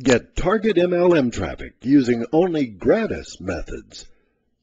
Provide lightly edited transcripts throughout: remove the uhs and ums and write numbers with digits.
Get target MLM traffic using only gratis methods.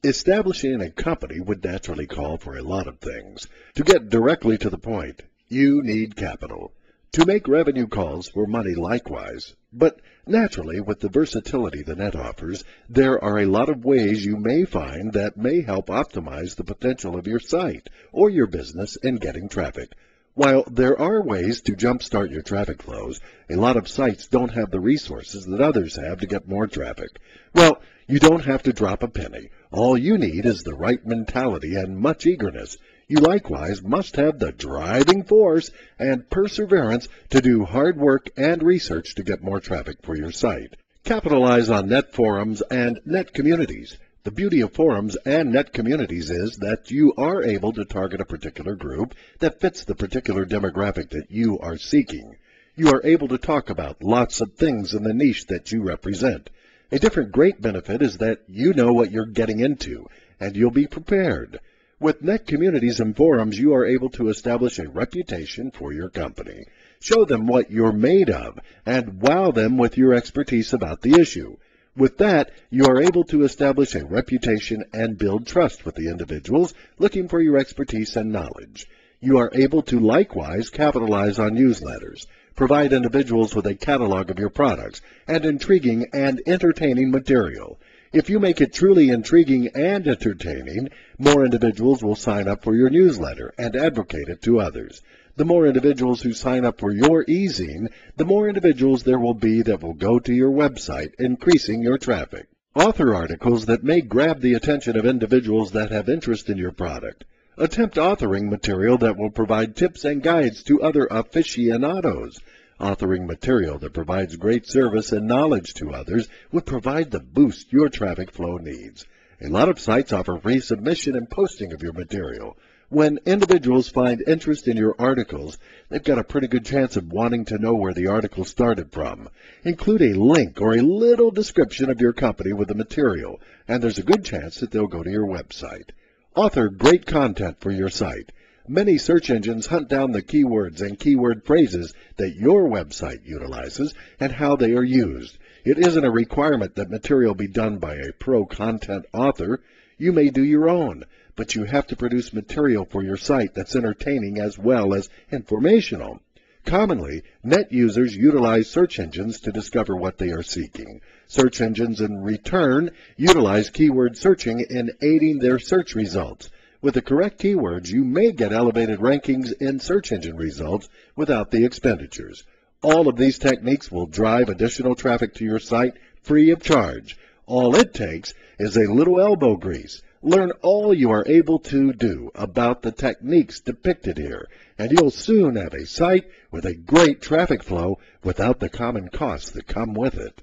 Establishing a company would naturally call for a lot of things. To get directly to the point, you need capital. To make revenue calls for money likewise. But naturally, with the versatility the net offers, there are a lot of ways you may find that may help optimize the potential of your site or your business in getting traffic. While there are ways to jumpstart your traffic flows, a lot of sites don't have the resources that others have to get more traffic. Well, you don't have to drop a penny. All you need is the right mentality and much eagerness. You likewise must have the driving force and perseverance to do hard work and research to get more traffic for your site. Capitalize on net forums and net communities. The beauty of forums and net communities is that you are able to target a particular group that fits the particular demographic that you are seeking. You are able to talk about lots of things in the niche that you represent. A different great benefit is that you know what you're getting into, and you'll be prepared. With net communities and forums, you are able to establish a reputation for your company. Show them what you're made of, and wow them with your expertise about the issue. With that, you are able to establish a reputation and build trust with the individuals looking for your expertise and knowledge. You are able to likewise capitalize on newsletters, provide individuals with a catalog of your products, and intriguing and entertaining material. If you make it truly intriguing and entertaining, more individuals will sign up for your newsletter and advocate it to others. The more individuals who sign up for your e-zine, the more individuals there will be that will go to your website, increasing your traffic. Author articles that may grab the attention of individuals that have interest in your product. Attempt authoring material that will provide tips and guides to other aficionados. Authoring material that provides great service and knowledge to others would provide the boost your traffic flow needs. A lot of sites offer free submission and posting of your material. When individuals find interest in your articles, they've got a pretty good chance of wanting to know where the article started from. Include a link or a little description of your company with the material, and there's a good chance that they'll go to your website. Author great content for your site. Many search engines hunt down the keywords and keyword phrases that your website utilizes and how they are used. It isn't a requirement that material be done by a pro content author. You may do your own, but you have to produce material for your site that's entertaining as well as informational. Commonly, net users utilize search engines to discover what they are seeking. Search engines, in return, utilize keyword searching in aiding their search results. With the correct keywords, you may get elevated rankings in search engine results without the expenditures. All of these techniques will drive additional traffic to your site free of charge. All it takes is a little elbow grease. Learn all you are able to do about the techniques depicted here, and you'll soon have a site with a great traffic flow without the common costs that come with it.